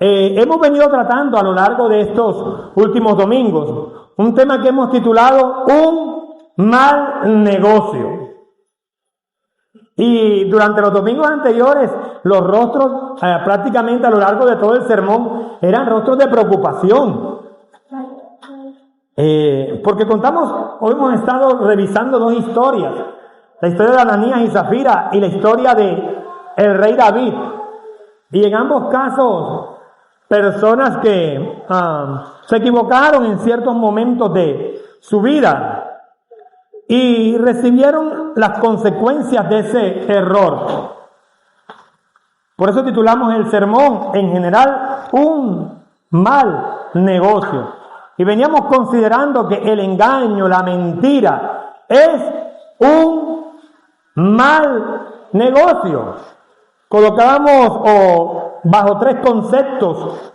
hemos venido tratando a lo largo de estos últimos domingos un tema que hemos titulado Un mal negocio. Y durante los domingos anteriores, los rostros, prácticamente a lo largo de todo el sermón, eran rostros de preocupación. Porque hoy hemos estado revisando dos historias. La historia de Ananías y Zafira y la historia de el rey David. Y en ambos casos, personas que se equivocaron en ciertos momentos de su vida y recibieron las consecuencias de ese error. Por eso titulamos el sermón en general Un mal negocio. Y veníamos considerando que el engaño, la mentira, es un mal negocio. Colocábamos bajo tres conceptos.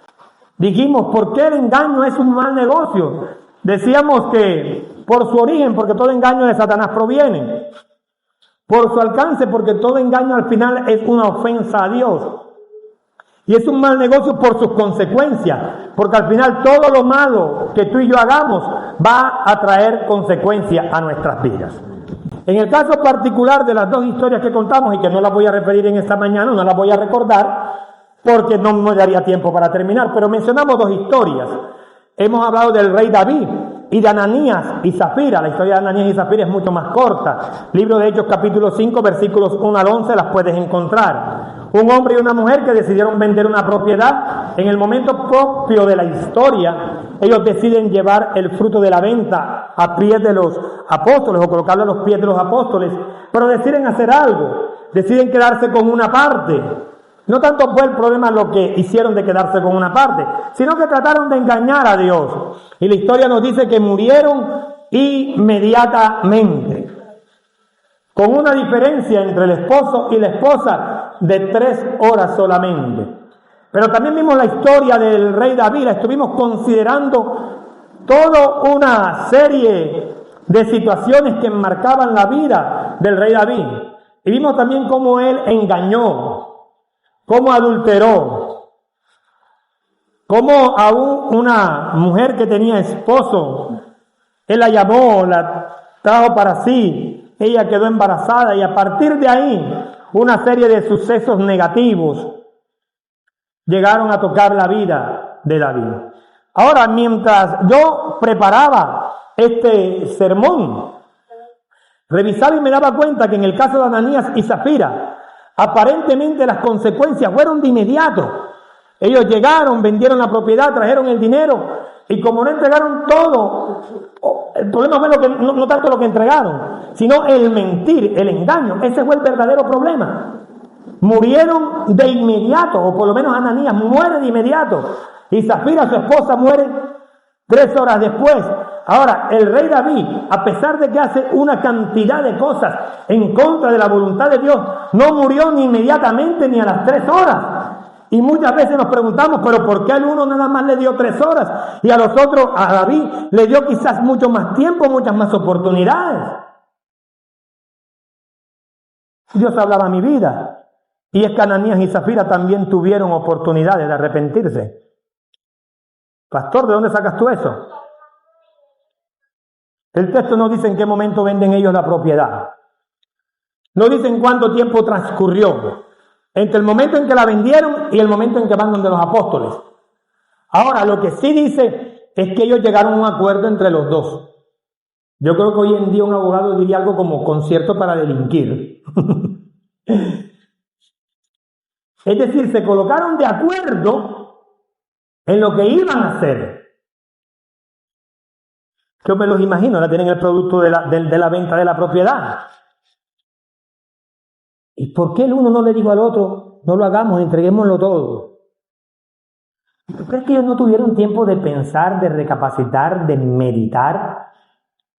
Dijimos, ¿por qué el engaño es un mal negocio? Decíamos que por su origen, porque todo engaño de Satanás proviene. Por su alcance, porque todo engaño al final es una ofensa a Dios. Y es un mal negocio por sus consecuencias, porque al final todo lo malo que tú y yo hagamos va a traer consecuencias a nuestras vidas. En el caso particular de las dos historias que contamos, y que no las voy a referir en esta mañana, no las voy a recordar, porque no me daría tiempo para terminar, pero mencionamos dos historias. Hemos hablado del rey David y de Ananías y Zafira. La historia de Ananías y Zafira es mucho más corta. Libro de Hechos capítulo 5, versículos 1 al 11 las puedes encontrar. Un hombre y una mujer que decidieron vender una propiedad. En el momento propio de la historia, ellos deciden llevar el fruto de la venta a pies de los apóstoles o colocarlo a los pies de los apóstoles, pero deciden hacer algo, deciden quedarse con una parte. No tanto fue el problema lo que hicieron de quedarse con una parte, sino que trataron de engañar a Dios. Y la historia nos dice que murieron inmediatamente, con una diferencia entre el esposo y la esposa de 3 horas solamente. Pero también vimos la historia del rey David, la estuvimos considerando toda una serie de situaciones que enmarcaban la vida del rey David. Y vimos también cómo él engañó, cómo adulteró, cómo aún una mujer que tenía esposo, él la llamó, la trajo para sí, ella quedó embarazada y a partir de ahí una serie de sucesos negativos llegaron a tocar la vida de David. Ahora, mientras yo preparaba este sermón, revisaba y me daba cuenta que en el caso de Ananías y Zafira, aparentemente las consecuencias fueron de inmediato. Ellos llegaron, vendieron la propiedad, trajeron el dinero y como no entregaron todo, el problema fue no tanto lo que entregaron, sino el mentir, el engaño. Ese fue el verdadero problema. Murieron de inmediato, o por lo menos Ananías muere de inmediato y Zafira, su esposa, muere 3 horas después. Ahora, el rey David, a pesar de que hace una cantidad de cosas en contra de la voluntad de Dios, no murió ni inmediatamente ni a las 3 horas. Y muchas veces nos preguntamos, pero ¿por qué al uno nada más le dio 3 horas? Y a los otros, a David, le dio quizás mucho más tiempo, muchas más oportunidades. Dios hablaba a mi vida. Y es que Ananías y Zafira también tuvieron oportunidades de arrepentirse. Pastor, ¿de dónde sacas tú eso? El texto no dice en qué momento venden ellos la propiedad. No dice en cuánto tiempo transcurrió entre el momento en que la vendieron y el momento en que van donde los apóstoles. Ahora, lo que sí dice es que ellos llegaron a un acuerdo entre los dos. Yo creo que hoy en día un abogado diría algo como concierto para delinquir. Es decir, se colocaron de acuerdo en lo que iban a hacer. Yo me los imagino, ahora tienen el producto de la venta de la propiedad. ¿Y por qué el uno no le dijo al otro, no lo hagamos, entreguémoslo todo? ¿Tú crees que ellos no tuvieron tiempo de pensar, de recapacitar, de meditar?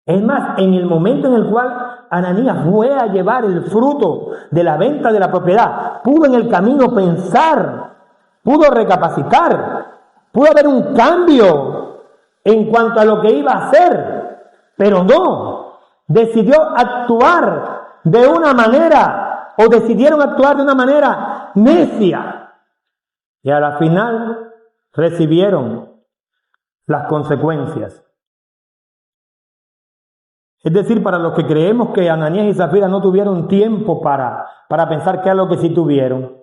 Es más, en el momento en el cual Ananías fue a llevar el fruto de la venta de la propiedad, pudo en el camino pensar, pudo recapacitar, pudo haber un cambio en cuanto a lo que iba a hacer, pero no, decidió actuar de una manera, o decidieron actuar de una manera necia, y a la final recibieron las consecuencias. Es decir, para los que creemos que Ananías y Zafira no tuvieron tiempo para pensar qué es lo que sí tuvieron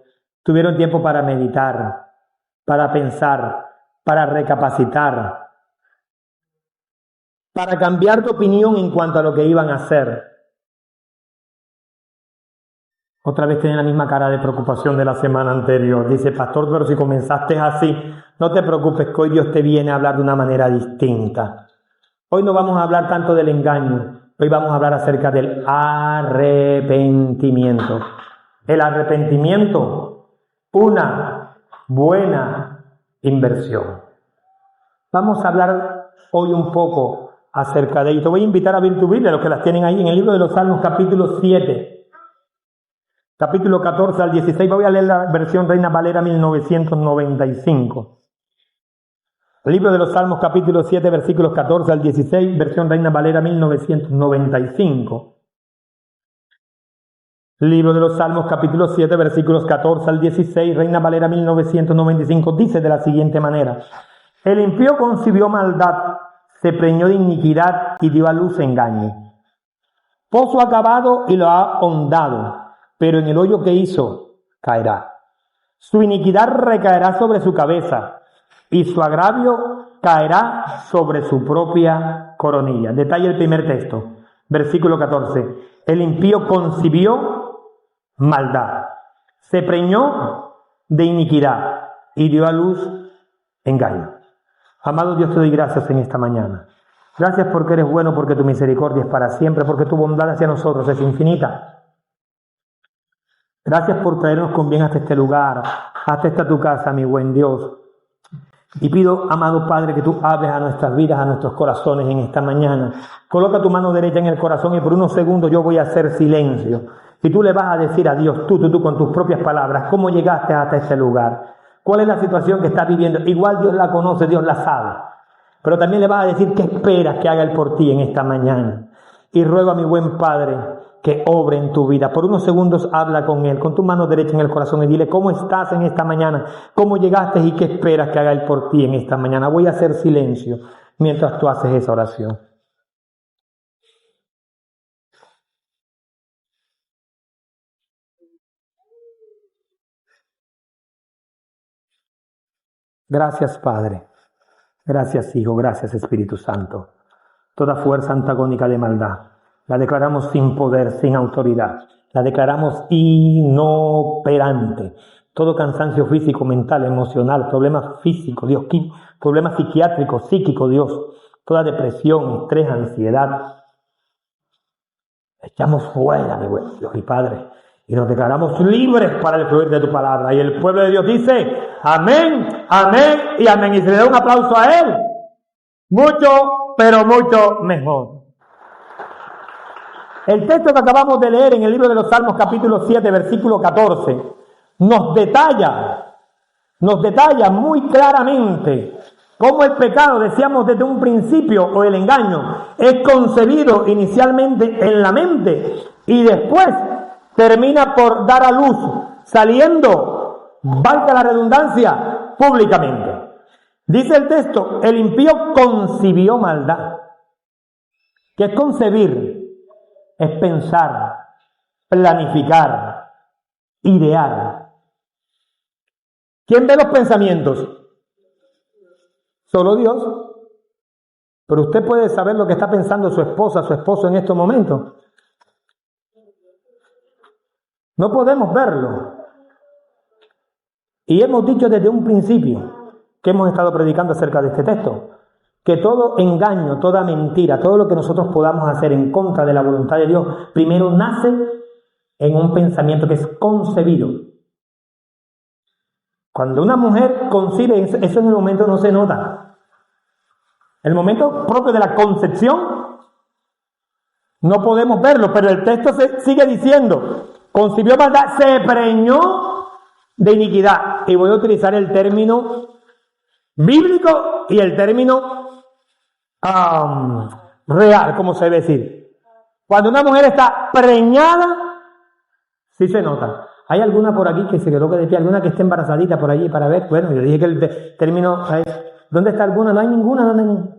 tiempo para meditar, para pensar, para recapacitar, para cambiar de opinión en cuanto a lo que iban a hacer. Otra vez tienen la misma cara de preocupación de la semana anterior. Dice, pastor, pero si comenzaste así, no te preocupes que hoy Dios te viene a hablar de una manera distinta. Hoy no vamos a hablar tanto del engaño, hoy vamos a hablar acerca del arrepentimiento. El arrepentimiento, una buena inversión. Vamos a hablar hoy un poco acerca de ello. Te voy a invitar a abrir tu Biblia, los que las tienen ahí, en el libro de los Salmos, capítulo 7. Capítulo 14 al 16, voy a leer la versión Reina Valera 1995. Libro de los Salmos, capítulo 7, versículos 14 al 16, versión Reina Valera 1995. Libro de los Salmos, capítulo 7, versículos 14 al 16, Reina Valera 1995, dice de la siguiente manera: El impío concibió maldad, se preñó de iniquidad y dio a luz engaño. Pozo acabado y lo ha hondado, pero en el hoyo que hizo caerá. Su iniquidad recaerá sobre su cabeza, y su agravio caerá sobre su propia coronilla. Detalle el primer texto, versículo 14. El impío concibió maldad, se preñó de iniquidad y dio a luz engaño. Amado Dios, te doy gracias en esta mañana. Gracias porque eres bueno, porque tu misericordia es para siempre, porque tu bondad hacia nosotros es infinita. Gracias por traernos con bien hasta este lugar, hasta esta tu casa, mi buen Dios. Y pido, amado Padre, que tú hables a nuestras vidas, a nuestros corazones en esta mañana. Coloca tu mano derecha en el corazón y por unos segundos yo voy a hacer silencio. Y tú le vas a decir a Dios, tú con tus propias palabras, cómo llegaste hasta este lugar. ¿Cuál es la situación que estás viviendo? Igual Dios la conoce, Dios la sabe. Pero también le vas a decir qué esperas que haga Él por ti en esta mañana. Y ruego a mi buen Padre que obre en tu vida. Por unos segundos habla con Él, con tu mano derecha en el corazón y dile cómo estás en esta mañana, cómo llegaste y qué esperas que haga Él por ti en esta mañana. Voy a hacer silencio mientras tú haces esa oración. Gracias, Padre. Gracias, Hijo. Gracias, Espíritu Santo. Toda fuerza antagónica de maldad la declaramos sin poder, sin autoridad. La declaramos inoperante. Todo cansancio físico, mental, emocional, problemas físicos, Dios, problemas psiquiátricos, psíquicos, Dios. Toda depresión, estrés, ansiedad. Echamos fuera, mi buen Dios y Padre. Y nos declaramos libres para el fluir de tu palabra. Y el pueblo de Dios dice, amén, amén y amén. Y se le da un aplauso a Él. Mucho, pero mucho mejor. El texto que acabamos de leer en el libro de los Salmos, capítulo 7, versículo 14, nos detalla muy claramente cómo el pecado, decíamos desde un principio, o el engaño, es concebido inicialmente en la mente y después termina por dar a luz, saliendo, valga la redundancia, públicamente. Dice el texto, el impío concibió maldad. ¿Qué es concebir? Es pensar, planificar, idear. ¿Quién ve los pensamientos? Solo Dios. Pero usted puede saber lo que está pensando su esposa, su esposo en estos momentos. No podemos verlo. Y hemos dicho desde un principio que hemos estado predicando acerca de este texto, que todo engaño, toda mentira, todo lo que nosotros podamos hacer en contra de la voluntad de Dios, primero nace en un pensamiento que es concebido. Cuando una mujer concibe, eso en el momento no se nota. El momento propio de la concepción no podemos verlo, pero el texto sigue diciendo, concibió maldad, se preñó de iniquidad. Y voy a utilizar el término bíblico y el término real, como se debe decir. Cuando una mujer está preñada, sí se nota. ¿Hay alguna por aquí que se coloque de pie? ¿Alguna que esté embarazadita por allí para ver? Bueno, yo dije que el término... ¿Dónde está alguna? No hay ninguna. ¿Dónde hay ninguna?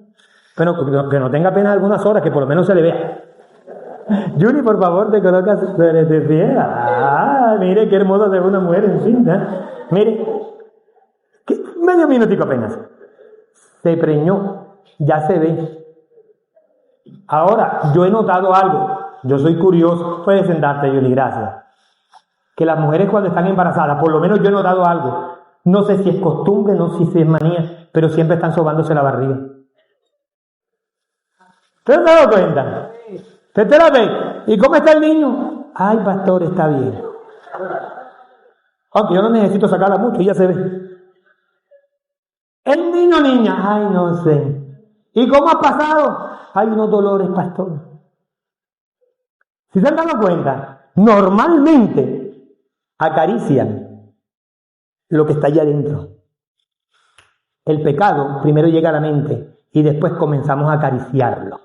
Pero que no tenga apenas algunas horas, que por lo menos se le vea. Yuri, por favor, te colocas de pie. Ah, mire qué hermosa se ve una mujer encinta. Mire, medio minutico apenas. Se preñó, ya se ve. Ahora, yo he notado algo. Yo soy curioso. Puedes sentarte, Yuri, gracias. Que las mujeres cuando están embarazadas, por lo menos yo he notado algo. No sé si es costumbre, no sé si es manía, pero siempre están sobándose la barriga. ¿Te has dado cuenta? ¿Te la ves? ¿Y cómo está el niño? Ay, pastor, está bien. Aunque yo no necesito sacarla mucho, ya se ve. El niño, niña, ay, no sé. ¿Y cómo ha pasado? Hay unos dolores, pastor. Si se han dado cuenta, normalmente acarician lo que está allá adentro. El pecado primero llega a la mente y después comenzamos a acariciarlo.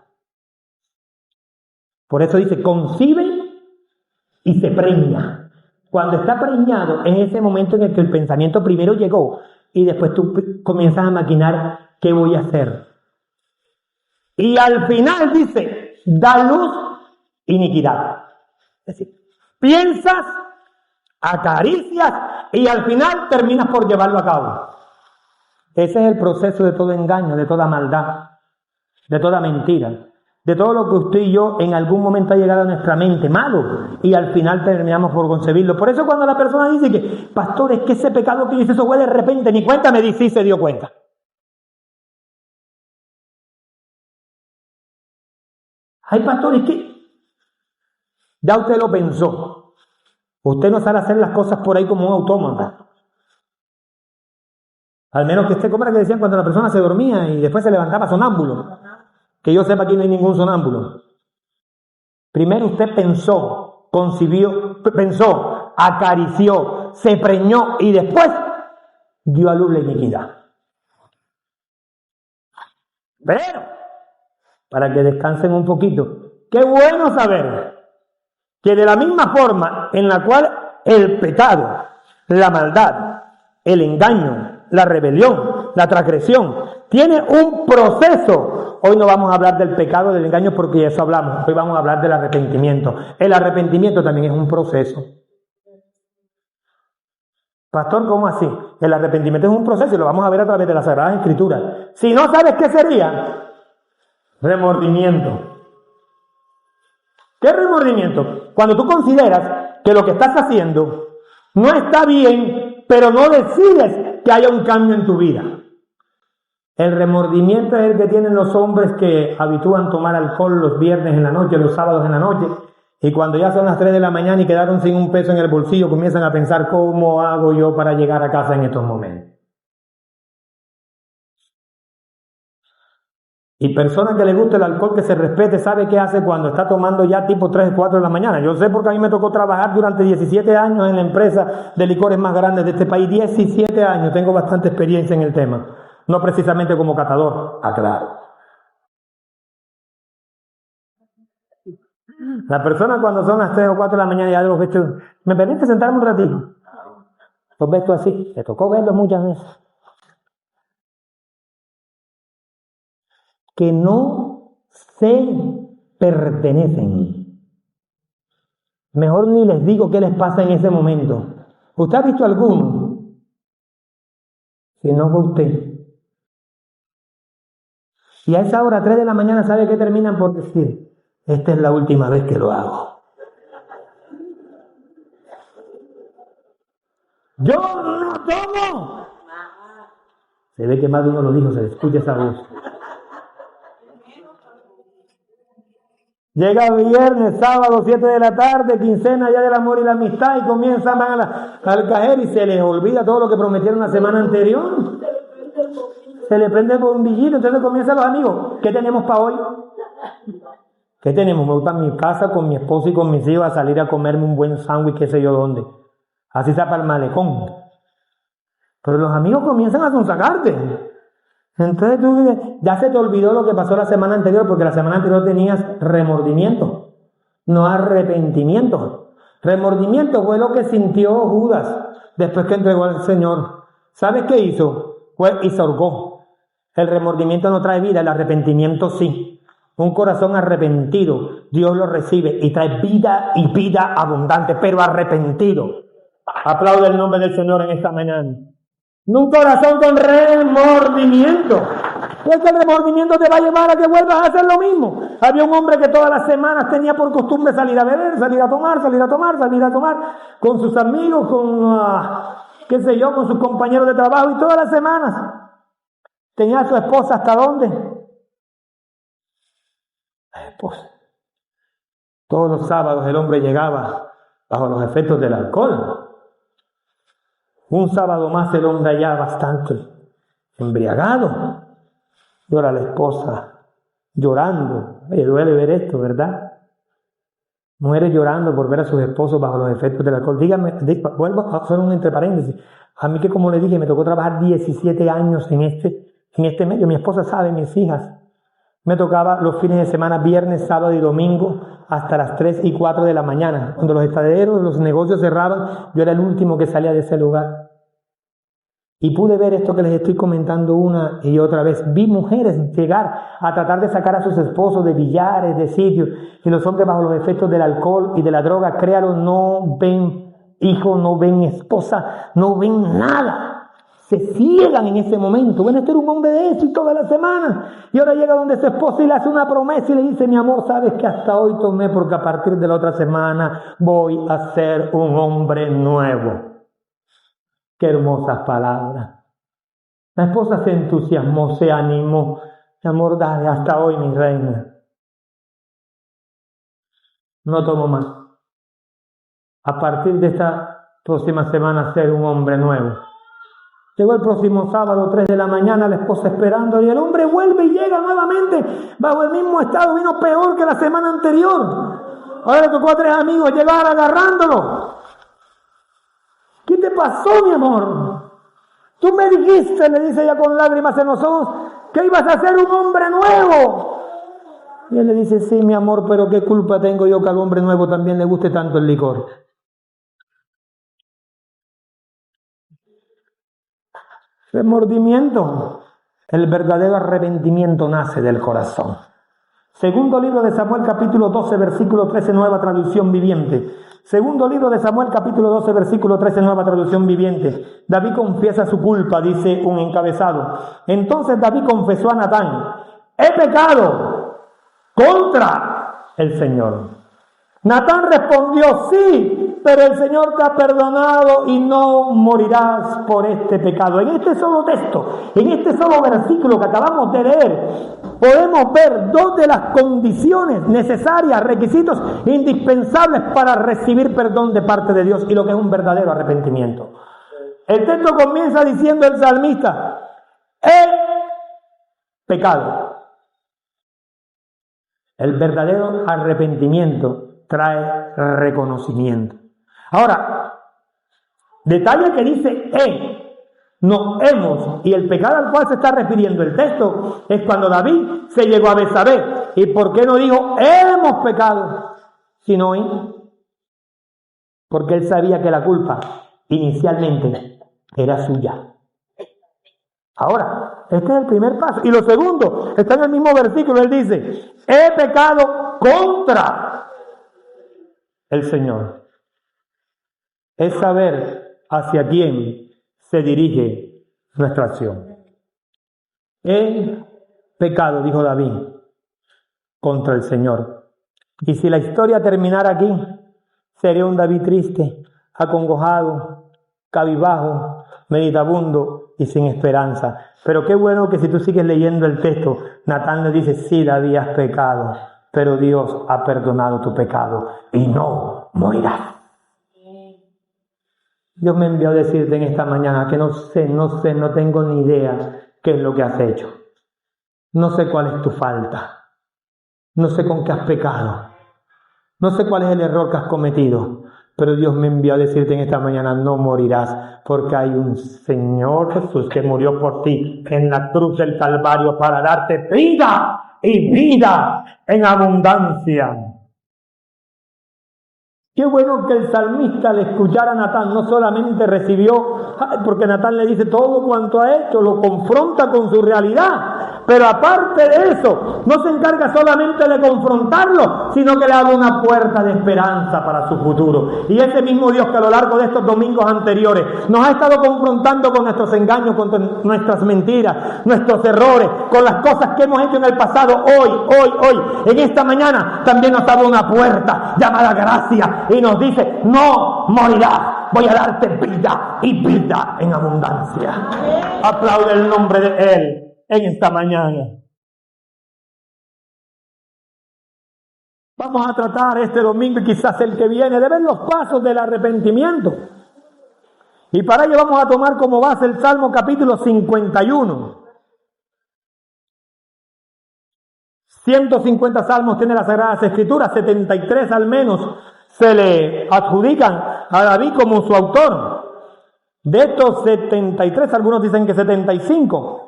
Por eso dice, concibe y se preña. Cuando está preñado es ese momento en el que el pensamiento primero llegó y después tú comienzas a maquinar qué voy a hacer. Y al final dice, da luz, iniquidad. Es decir, piensas, acaricias y al final terminas por llevarlo a cabo. Ese es el proceso de todo engaño, de toda maldad, de toda mentira, de todo lo que usted y yo en algún momento ha llegado a nuestra mente malo y al final terminamos por concebirlo. Por eso cuando la persona dice que, pastor, es que ese pecado que dice eso fue de repente, ni cuenta me dice, sí se dio cuenta. Ay, pastor, es que ya usted lo pensó. Usted no sabe hacer las cosas por ahí como un autómata. Al menos que esté como era que decían cuando la persona se dormía y después se levantaba sonámbulo. Que yo sepa, aquí no hay ningún sonámbulo. Primero usted pensó, concibió, pensó, acarició, se preñó y después dio a luz la iniquidad. Pero, para que descansen un poquito, qué bueno saber que de la misma forma en la cual el pecado, la maldad, el engaño, la rebelión, la transgresión, tiene un proceso. Hoy no vamos a hablar del pecado, del engaño, porque eso hablamos. Hoy vamos a hablar del arrepentimiento. El arrepentimiento también es un proceso. Pastor, ¿cómo así? El arrepentimiento es un proceso y lo vamos a ver a través de las Sagradas Escrituras. Si no sabes qué sería, remordimiento. ¿Qué es remordimiento? Cuando tú consideras que lo que estás haciendo no está bien, pero no decides que haya un cambio en tu vida. El remordimiento es el que tienen los hombres que habitúan tomar alcohol los viernes en la noche, los sábados en la noche, y cuando ya son las 3 de la mañana y quedaron sin un peso en el bolsillo, comienzan a pensar, ¿cómo hago yo para llegar a casa en estos momentos? Y persona que le gusta el alcohol, que se respete, sabe qué hace cuando está tomando ya tipo 3 o 4 de la mañana. Yo sé porque a mí me tocó trabajar durante 17 años en la empresa de licores más grande de este país. 17 años, tengo bastante experiencia en el tema. No precisamente como catador, aclaro. La persona cuando son las 3 o 4 de la mañana ya los ve, ¿me permite sentarme un ratito? Los ves tú así, te tocó verlos muchas veces. Que no se pertenecen. Mejor ni les digo qué les pasa en ese momento. ¿Usted ha visto alguno? Si no fue usted. Y a esa hora, 3 de la mañana, ¿sabe qué terminan por decir? Esta es la última vez que lo hago. ¡Yo no tomo! Se ve que más de uno lo dijo, se le escucha esa voz. Llega viernes, sábado, 7 de la tarde, quincena ya del amor y la amistad, y comienzan, van al cajero y se les olvida todo lo que prometieron la semana anterior. Se le prende el bombillito, entonces comienzan los amigos. ¿Qué tenemos para hoy? ¿Qué tenemos? Me voy para mi casa con mi esposo y con mis hijos a salir a comerme un buen sándwich, qué sé yo dónde. Así está para el malecón. Pero los amigos comienzan a sonsacarte. Entonces tú ya se te olvidó lo que pasó la semana anterior, porque la semana anterior tenías remordimiento, no arrepentimiento. Remordimiento fue lo que sintió Judas después que entregó al Señor. ¿Sabes qué hizo? Fue y se ahorcó. El remordimiento no trae vida, el arrepentimiento sí. Un corazón arrepentido, Dios lo recibe y trae vida y vida abundante, pero arrepentido. Aplaude el nombre del Señor en esta mañana. Un corazón con remordimiento. Porque el remordimiento te va a llevar a que vuelvas a hacer lo mismo. Había un hombre que todas las semanas tenía por costumbre salir a beber, salir a tomar con sus amigos, con sus compañeros de trabajo, y todas las semanas tenía a su esposa ¿hasta dónde? La esposa. Todos los sábados el hombre llegaba bajo los efectos del alcohol. Un sábado más el hombre ya bastante embriagado. Y ahora la esposa llorando. Le duele ver esto, ¿verdad? Mujeres llorando por ver a sus esposos bajo los efectos del alcohol. Dígame, vuelvo a hacer un entre paréntesis. A mí que, como le dije, me tocó trabajar 17 años en este medio. Mi esposa sabe, mis hijas. Me tocaba los fines de semana, viernes, sábado y domingo, hasta las 3 y 4 de la mañana. Cuando los estaderos, los negocios cerraban, yo era el último que salía de ese lugar. Y pude ver esto que les estoy comentando una y otra vez. Vi mujeres llegar a tratar de sacar a sus esposos de billares, de sitios. Y los hombres bajo los efectos del alcohol y de la droga, créalo, no ven hijo, no ven esposa, no ven nada. Se ciegan en ese momento. Bueno, este era un hombre de eso y toda la semana. Y ahora llega donde su esposa y le hace una promesa y le dice: mi amor, sabes que hasta hoy tomé porque a partir de la otra semana voy a ser un hombre nuevo. Qué hermosas palabras. La esposa se entusiasmó, se animó. Mi amor, dale, hasta hoy, mi reina. No tomo más. A partir de esta próxima semana, ser un hombre nuevo. Llegó el próximo sábado, 3 de la mañana, la esposa esperando, y el hombre vuelve y llega nuevamente bajo el mismo estado, vino peor que la semana anterior. Ahora le tocó a 3 amigos llegar agarrándolo. ¿Qué te pasó, mi amor? Tú me dijiste, le dice ella con lágrimas en los ojos, que ibas a ser un hombre nuevo. Y él le dice: sí, mi amor, pero ¿qué culpa tengo yo que al hombre nuevo también le guste tanto el licor? Remordimiento. El verdadero arrepentimiento nace del corazón. Segundo libro de Samuel, capítulo 12, versículo 13, nueva traducción viviente. Segundo libro de Samuel, capítulo 12, versículo 13, nueva traducción viviente. David confiesa su culpa, dice un encabezado. Entonces David confesó a Natán: he pecado contra el Señor. Natán respondió: sí, pero el Señor te ha perdonado y no morirás por este pecado. En este solo texto, en este solo versículo que acabamos de leer, podemos ver 2 de las condiciones necesarias, requisitos indispensables para recibir perdón de parte de Dios y lo que es un verdadero arrepentimiento. El texto comienza diciendo el salmista: he pecado. El verdadero arrepentimiento trae reconocimiento. Ahora, detalle que dice no hemos, y el pecado al cual se está refiriendo el texto es cuando David se llegó a Betsabé. ¿Y por qué no dijo hemos pecado? Sino porque él sabía que la culpa inicialmente era suya. Ahora, este es el primer paso. Y lo segundo, está en el mismo versículo, él dice: he pecado contra el Señor. Es saber hacia quién se dirige nuestra acción. He pecado, dijo David, contra el Señor. Y si la historia terminara aquí, sería un David triste, acongojado, cabizbajo, meditabundo y sin esperanza. Pero qué bueno que si tú sigues leyendo el texto, Natán le dice: sí, David, has pecado, pero Dios ha perdonado tu pecado y no morirás. Dios me envió a decirte en esta mañana que no tengo ni idea qué es lo que has hecho. No sé cuál es tu falta. No sé con qué has pecado. No sé cuál es el error que has cometido. Pero Dios me envió a decirte en esta mañana: no morirás, porque hay un Señor Jesús que murió por ti en la cruz del Calvario para darte vida y vida en abundancia. Qué bueno que el salmista al escuchar a Natán no solamente recibió, porque Natán le dice todo cuanto ha hecho, lo confronta con su realidad, pero aparte de eso, no se encarga solamente de confrontarlo, sino que le abre una puerta de esperanza para su futuro. Y ese mismo Dios que a lo largo de estos domingos anteriores nos ha estado confrontando con nuestros engaños, con nuestras mentiras, nuestros errores, con las cosas que hemos hecho en el pasado, hoy, en esta mañana, también nos abre una puerta llamada gracia y nos dice: no morirás, voy a darte vida y vida en abundancia. Aplaude el nombre de Él en esta mañana. Vamos a tratar este domingo y quizás el que viene de ver los pasos del arrepentimiento. Y para ello vamos a tomar como base el Salmo capítulo 51. 150 salmos tiene las Sagradas Escrituras, 73 al menos se le adjudican a David como su autor. De estos 73, algunos dicen que 75.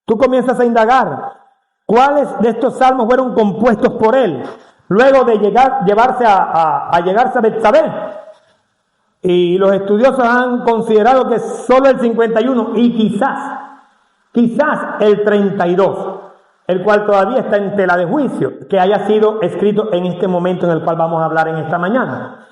Tú comienzas a indagar cuáles de estos salmos fueron compuestos por él, luego de llegarse a Betsabé. Y los estudiosos han considerado que solo el 51 y quizás el 32, el cual todavía está en tela de juicio, que haya sido escrito en este momento en el cual vamos a hablar en esta mañana.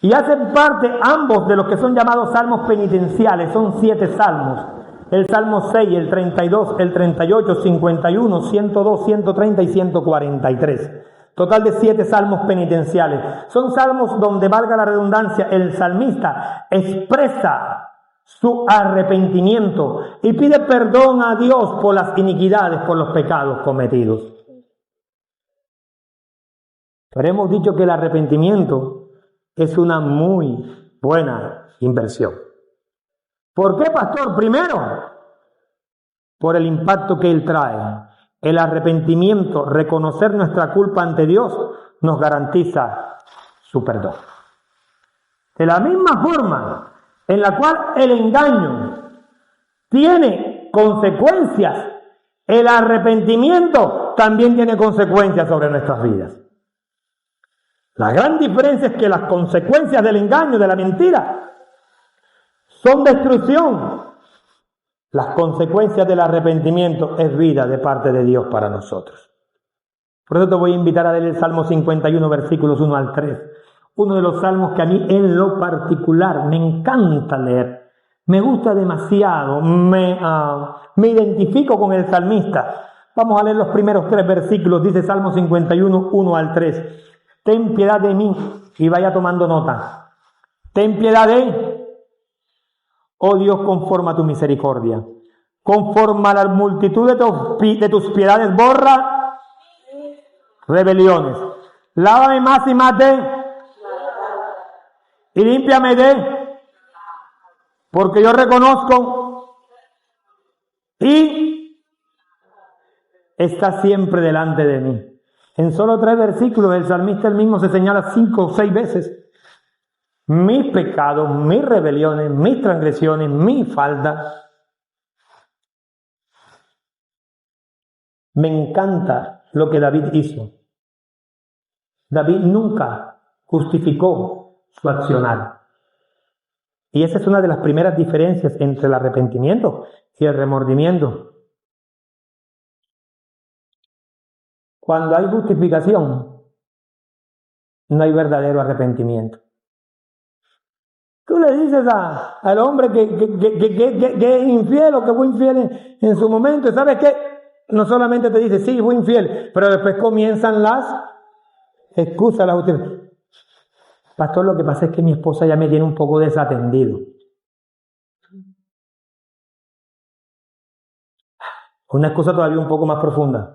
Y hacen parte ambos de los que son llamados salmos penitenciales. Son 7 salmos: el Salmo 6, el 32, el 38, 51, 102, 130 y 143. Total de 7 salmos penitenciales. Son salmos donde, valga la redundancia, el salmista expresa su arrepentimiento y pide perdón a Dios por las iniquidades, por los pecados cometidos. Pero hemos dicho que el arrepentimiento es una muy buena inversión. ¿Por qué, pastor? Primero, por el impacto que él trae. El arrepentimiento, reconocer nuestra culpa ante Dios, nos garantiza su perdón. De la misma forma en la cual el engaño tiene consecuencias, el arrepentimiento también tiene consecuencias sobre nuestras vidas. La gran diferencia es que las consecuencias del engaño, de la mentira, son destrucción. Las consecuencias del arrepentimiento es vida de parte de Dios para nosotros. Por eso te voy a invitar a leer el Salmo 51, versículos 1 al 3. Uno de los salmos que a mí en lo particular me encanta leer. Me gusta demasiado. Me identifico con el salmista. Vamos a leer los primeros 3 versículos. Dice Salmo 51, 1 al 3. Ten piedad de mí. Y vaya tomando nota. Ten piedad oh Dios, conforme a tu misericordia. Conforme a la multitud de tus piedades, borra rebeliones. Lávame más y más y límpiame porque yo reconozco y está siempre delante de mí. En solo 3 versículos el salmista él mismo se señala 5 o 6 veces mis pecados, mis rebeliones, mis transgresiones, mi falta. Me encanta lo que David hizo. David nunca justificó su accionar. Y esa es una de las primeras diferencias entre el arrepentimiento y el remordimiento. Cuando hay justificación, no hay verdadero arrepentimiento. Tú le dices al hombre que es infiel o que fue infiel en su momento, y ¿sabes qué? No solamente te dice, sí, fui infiel, pero después comienzan las excusas, las justificaciones. Pastor, lo que pasa es que mi esposa ya me tiene un poco desatendido. Una excusa todavía un poco más profunda.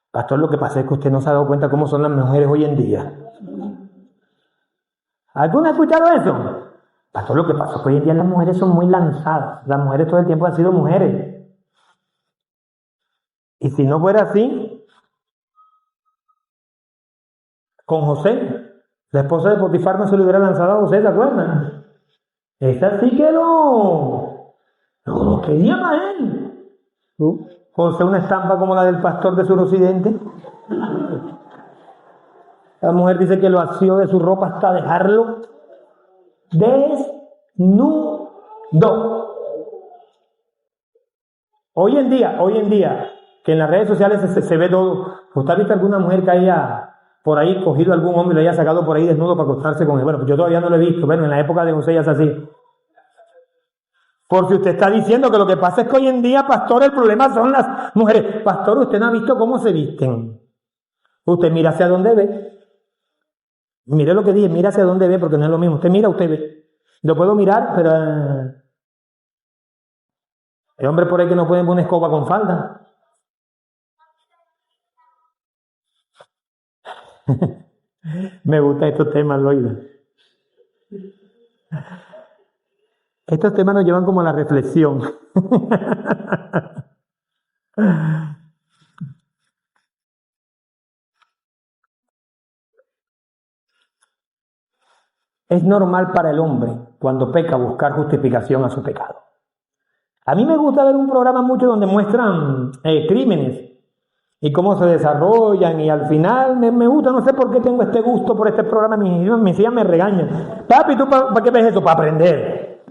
Pastor, lo que pasa es que usted no se ha dado cuenta cómo son las mujeres hoy en día. ¿Alguno ha escuchado eso? Pastor, lo que pasa es que hoy en día las mujeres son muy lanzadas. Las mujeres todo el tiempo han sido mujeres. Y si no fuera así, con José, la esposa de Potifar no se le hubiera lanzado a José, ¿se acuerdan? Esa sí que no quería más él. José, una estampa como la del pastor de suroccidente. La mujer dice que lo asió de su ropa hasta dejarlo desnudo. Hoy en día, que en las redes sociales se ve todo. ¿Usted ha visto alguna mujer que haya por ahí cogido a algún hombre y lo haya sacado por ahí desnudo para acostarse con él? Bueno, pues yo todavía no lo he visto. Bueno, en la época de José ya es así. Porque usted está diciendo que lo que pasa es que hoy en día, pastor, el problema son las mujeres. Pastor, usted no ha visto cómo se visten. Usted mira hacia dónde ve. Mire lo que dije, mira hacia dónde ve, porque no es lo mismo. Usted mira, usted ve. Lo puedo mirar, pero hay hombres por ahí que no pueden poner escoba con falda. Me gustan estos temas, Loida. Estos temas nos llevan como a la reflexión. Es normal para el hombre, cuando peca, buscar justificación a su pecado. A mí me gusta ver un programa mucho donde muestran crímenes y cómo se desarrollan, y al final me gusta, no sé por qué tengo este gusto por este programa. Mis hijas me regañan. Papi, ¿tú para qué ves eso? Para aprender.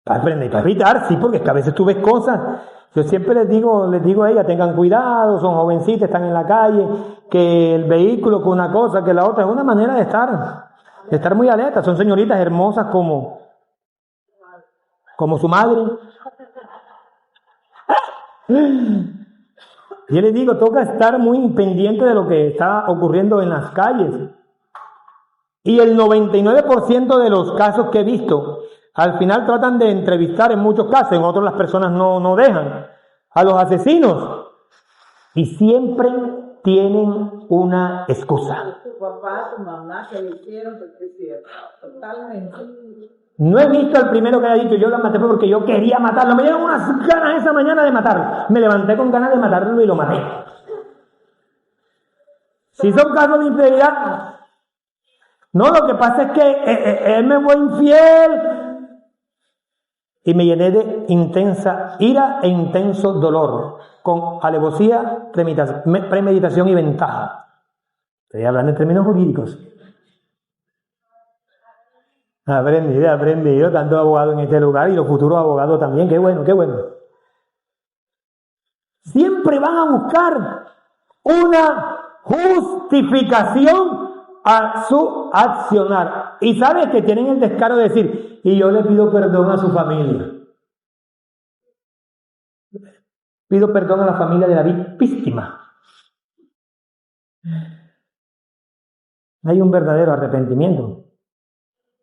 Para aprender y para evitar, sí, porque es que a veces tú ves cosas. Yo siempre les digo a ellas, tengan cuidado, son jovencitas, están en la calle, que el vehículo, que una cosa, que la otra, es una manera de estar muy alerta. Son señoritas hermosas como su madre. Yo les digo, toca estar muy pendiente de lo que está ocurriendo en las calles. Y el 99% de los casos que he visto, al final tratan de entrevistar, en muchos casos, en otros las personas no dejan, a los asesinos. Y siempre tienen una excusa. Tu papá, tu mamá, que le hicieron, totalmente. No he visto al primero que haya dicho, yo la maté porque yo quería matarlo. Me dieron unas ganas esa mañana de matarlo. Me levanté con ganas de matarlo y lo maté. Si son casos de infidelidad, no, lo que pasa es que él me fue infiel y me llené de intensa ira e intenso dolor, con alevosía, premeditación y ventaja. Estoy hablando en términos jurídicos. Aprendido, tanto abogado en este lugar y los futuros abogados también. Qué bueno. Siempre van a buscar una justificación a su accionar. Y sabes que tienen el descaro de decir, y yo le pido perdón a su familia. Pido perdón a la familia de la víctima. Hay un verdadero arrepentimiento.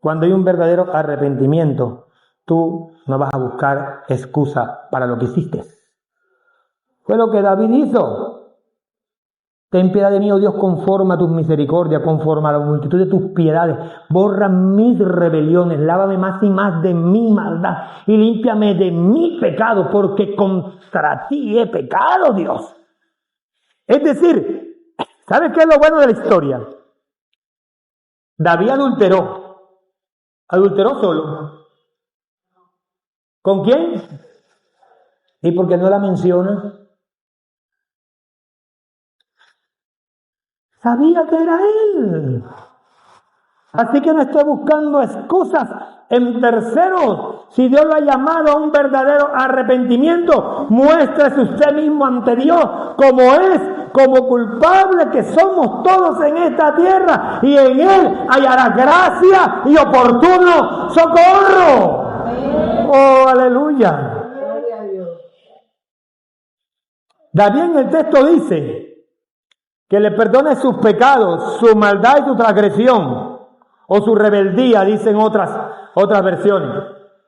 Cuando hay un verdadero arrepentimiento, tú no vas a buscar excusa para lo que hiciste. Fue lo que David hizo. Ten piedad de mí, oh Dios, conforme a tus misericordias, conforme a la multitud de tus piedades. Borra mis rebeliones, lávame más y más de mi maldad y límpiame de mi pecado, porque contra ti he pecado, Dios. Es decir, ¿sabes qué es lo bueno de la historia? David adulteró solo. ¿Con quién? ¿Y por qué no la menciona? Sabía que era él. Así que no esté buscando excusas en terceros. Si Dios lo ha llamado a un verdadero arrepentimiento, muéstrese usted mismo ante Dios como es, como culpable que somos todos en esta tierra, y en Él hallará gracia y oportuno socorro. Oh, aleluya. David en el texto dice que le perdone sus pecados, su maldad y su transgresión, o su rebeldía, dicen otras versiones.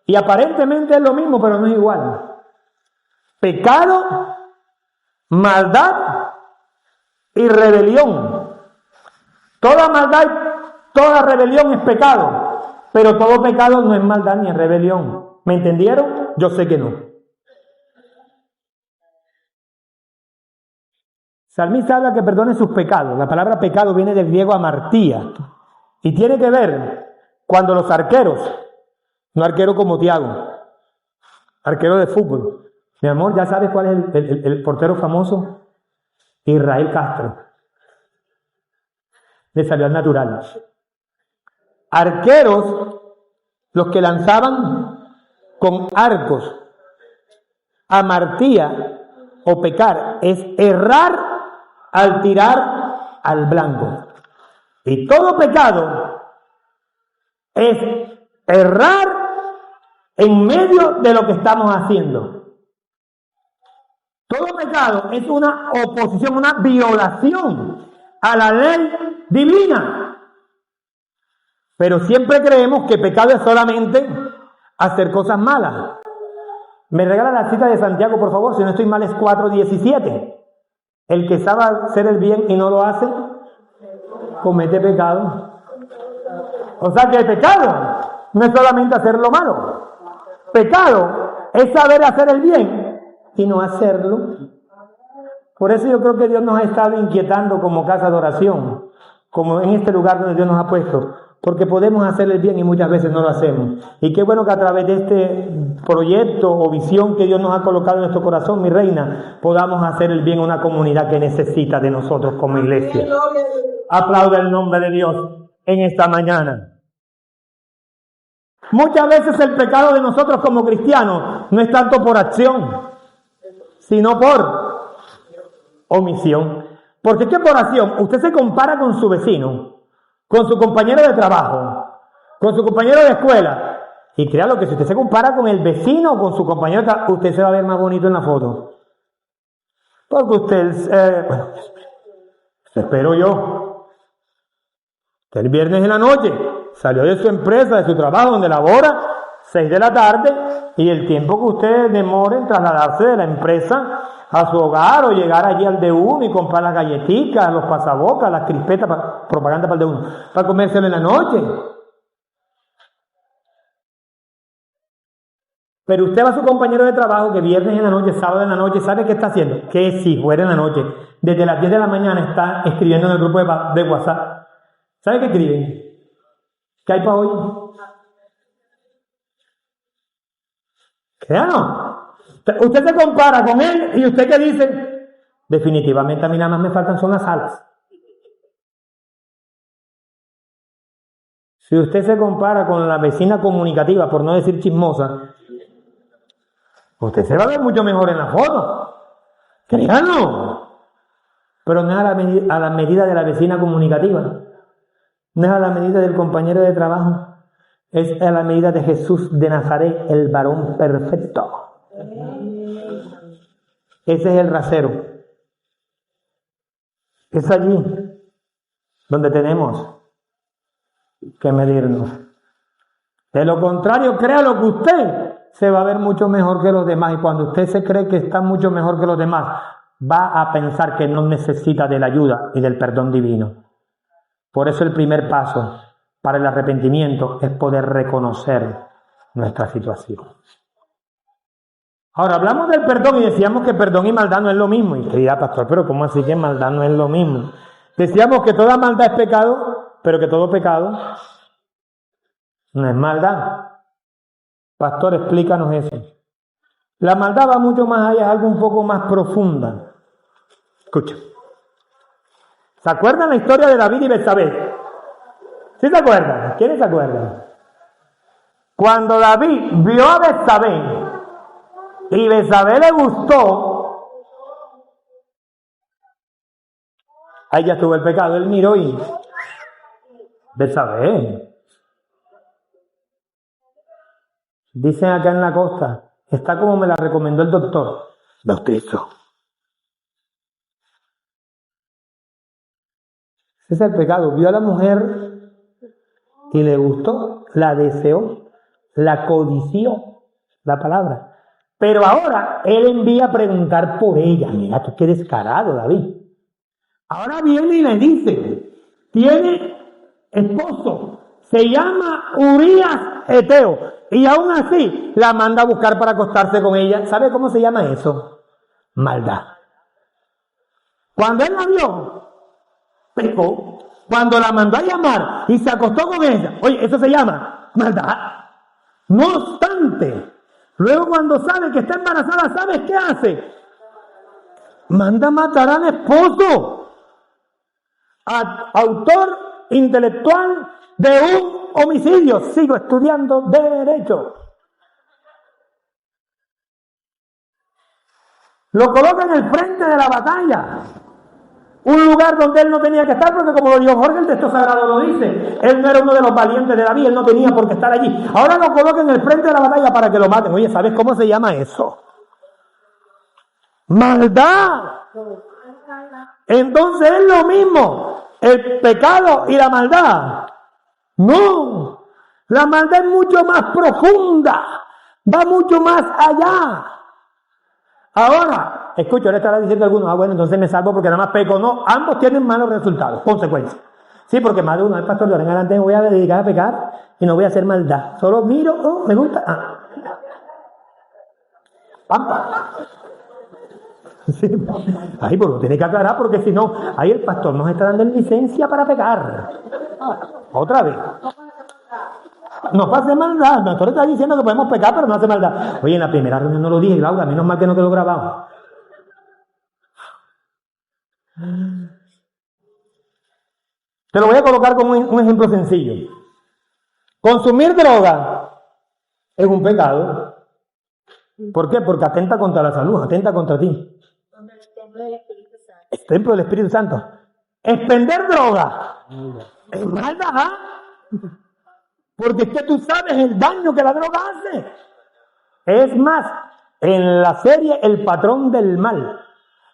Y aparentemente es lo mismo, pero no es igual. Pecado, maldad y rebelión. Toda maldad, toda rebelión es pecado, pero todo pecado no es maldad ni es rebelión. ¿Me entendieron? Yo sé que no. Salmista habla que perdone sus pecados. La palabra pecado viene del griego amartía y tiene que ver cuando los arqueros, no arquero como Tiago, arquero de fútbol. Mi amor, ¿ya sabes cuál es el portero famoso? Israel Castro. Le salió al natural. Arqueros, los que lanzaban con arcos. Amartía o pecar es errar al tirar al blanco. Y todo pecado es errar en medio de lo que estamos haciendo. Todo pecado es una oposición, una violación a la ley divina. Pero siempre creemos que pecado es solamente hacer cosas malas. Me regala la cita de Santiago, por favor, si no estoy mal es 4:17. El que sabe hacer el bien y no lo hace, comete pecado. O sea que el pecado no es solamente hacer lo malo. Pecado es saber hacer el bien y no hacerlo. Por eso yo creo que Dios nos ha estado inquietando como casa de oración, como en este lugar donde Dios nos ha puesto, porque podemos hacer el bien y muchas veces no lo hacemos. Y qué bueno que a través de este proyecto o visión que Dios nos ha colocado en nuestro corazón, mi reina, podamos hacer el bien a una comunidad que necesita de nosotros como iglesia. Aplauda el nombre de Dios en esta mañana. Muchas veces el pecado de nosotros como cristianos no es tanto por acción, sino por omisión. Porque ¿qué por acción? Usted se compara con su vecino, con su compañero de trabajo, con su compañero de escuela. Y créalo que si usted se compara con el vecino o con su compañero de trabajo, usted se va a ver más bonito en la foto. Porque usted, espero yo, el viernes en la noche salió de su empresa, de su trabajo donde labora, 6 de la tarde, y el tiempo que usted demore en trasladarse de la empresa a su hogar o llegar allí al D1 y comprar las galletitas, los pasabocas, las crispetas, propaganda para el D1, para comérselo en la noche. Pero usted va a su compañero de trabajo que viernes en la noche, sábado en la noche, ¿sabe qué está haciendo? Que si fuera en la noche, desde las 10 de la mañana está escribiendo en el grupo de WhatsApp. ¿Sabe qué escriben? ¿Qué hay para hoy? Créanos. Usted se compara con él y usted que dice, definitivamente a mí nada más me faltan son las alas. Si usted se compara con la vecina comunicativa, por no decir chismosa, usted se va a ver mucho mejor en la foto. Créanos. Pero no es a la medida de la vecina comunicativa. No es a la medida del compañero de trabajo. Es a la medida de Jesús de Nazaret, el varón perfecto. Ese es el rasero. Es allí donde tenemos que medirnos. De lo contrario, créalo que usted se va a ver mucho mejor que los demás. Y cuando usted se cree que está mucho mejor que los demás, va a pensar que no necesita de la ayuda y del perdón divino. Por eso el primer paso para el arrepentimiento es poder reconocer nuestra situación. Ahora, hablamos del perdón y decíamos que perdón y maldad no es lo mismo. Y usted dirá, pastor, pero ¿cómo así que maldad no es lo mismo? Decíamos que toda maldad es pecado, pero que todo pecado no es maldad. Pastor, explícanos eso. La maldad va mucho más allá, es algo un poco más profunda. Escucha. ¿Se acuerdan la historia de David y Betsabé? ¿Sí se acuerdan? ¿Quiénes se acuerdan? Cuando David vio a Betsabé y Betsabé le gustó, ahí ya estuvo el pecado. Él miró y Betsabé, dicen acá en la costa, está como me la recomendó el doctor. Bautizo. Ese es el pecado. Vio a la mujer y le gustó, la deseó, la codició, la palabra. Pero ahora él envía a preguntar por ella. Mira, tú qué descarado, David. Ahora viene y le dice, tiene esposo, se llama Urías Eteo, y aún así la manda a buscar para acostarse con ella. ¿Sabe cómo se llama eso? Maldad. Cuando él la vio, pecó. Cuando la mandó a llamar y se acostó con ella, oye, eso se llama maldad. No obstante, luego cuando sabe que está embarazada, ¿sabes qué hace? Manda a matar al esposo. Autor intelectual de un homicidio. Sigo estudiando derecho. Lo coloca en el frente de la batalla. Un lugar donde él no tenía que estar, porque como lo dijo Jorge, el texto sagrado lo dice. Él no era uno de los valientes de David, él no tenía por qué estar allí. Ahora lo coloca en el frente de la batalla para que lo maten. Oye, ¿sabes cómo se llama eso? Maldad. Entonces es lo mismo, el pecado y la maldad. No, la maldad es mucho más profunda, va mucho más allá. Ahora, escucho, ahora estará diciendo algunos, bueno, entonces me salvo porque nada más peco. No, ambos tienen malos resultados, consecuencias. Sí, porque más de uno, el pastor, de ahora en adelante me voy a dedicar a pecar y no voy a hacer maldad. Solo miro, oh, me gusta. Pampa. Sí. Ahí, pues lo tiene que aclarar, porque si no, ahí el pastor nos está dando licencia para pecar. Otra vez. No pase maldad. El pastor está diciendo que podemos pecar, pero no hace maldad. Oye, en la primera reunión no lo dije, Laura, menos mal que no quedó grabado. Te lo voy a colocar como un ejemplo sencillo. Consumir droga es un pecado. ¿Por qué? Porque atenta contra la salud, atenta contra ti. Es templo del Espíritu Santo. Expender droga es maldad. Porque es que tú sabes el daño que la droga hace. Es más, en la serie El Patrón del Mal,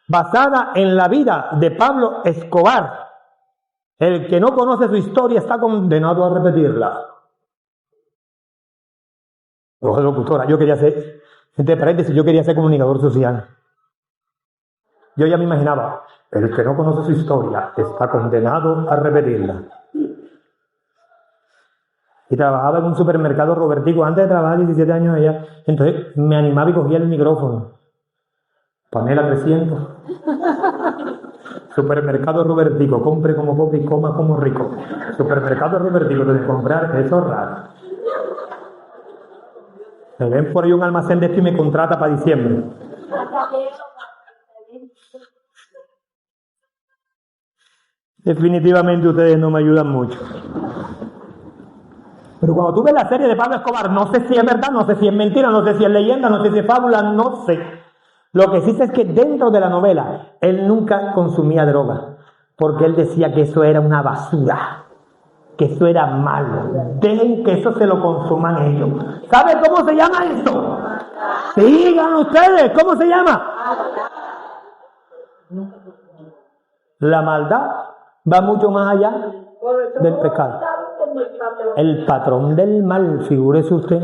basada en la vida de Pablo Escobar, el que no conoce su historia está condenado a repetirla. Ojo, locutora, yo quería ser, entre paréntesis, yo quería ser comunicador social. Yo ya me imaginaba, el que no conoce su historia está condenado a repetirla. Y trabajaba en un supermercado Robertico, antes de trabajar 17 años allá. Entonces me animaba y cogía el micrófono. Panela 300. Supermercado Robertico, compre como pobre y coma como rico. Supermercado Robertico, de comprar, eso es raro. Me ven por ahí un almacén de esto y me contrata para diciembre. Definitivamente ustedes no me ayudan mucho. Pero cuando tú ves la serie de Pablo Escobar, no sé si es verdad, no sé si es mentira, no sé si es leyenda, no sé si es fábula, no sé. Lo que sí sé es que dentro de la novela, él nunca consumía droga, porque él decía que eso era una basura, que eso era malo. Dejen que eso se lo consuman ellos. ¿Saben cómo se llama esto? Sigan ustedes, ¿cómo se llama? La maldad va mucho más allá del pecado. El patrón del mal, figúrese usted.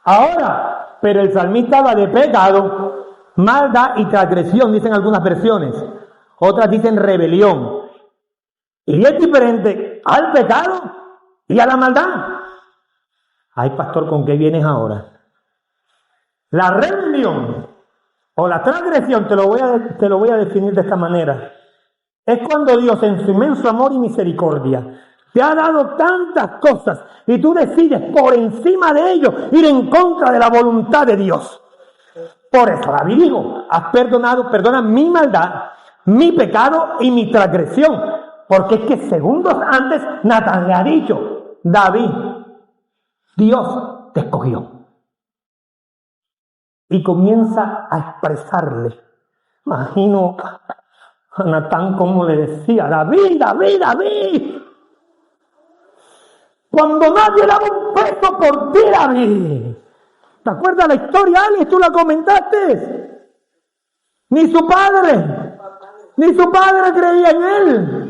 Ahora, pero el salmista habla de pecado, maldad y transgresión, dicen algunas versiones. Otras dicen rebelión. Y es diferente al pecado y a la maldad. Ay, pastor, ¿con qué vienes ahora? La rebelión o la transgresión, te lo voy a definir de esta manera. Es cuando Dios, en su inmenso amor y misericordia, te ha dado tantas cosas y tú decides por encima de ello ir en contra de la voluntad de Dios. Por eso David dijo, has perdona mi maldad, mi pecado y mi transgresión. Porque es que segundos antes Natán le ha dicho, David, Dios te escogió. Y comienza a expresarle. Imagino a Natán como le decía, David, David, David. Cuando nadie daba un peso por ti, David. ¿Te acuerdas la historia, Alex? ¿Tú la comentaste? Ni su padre creía en él.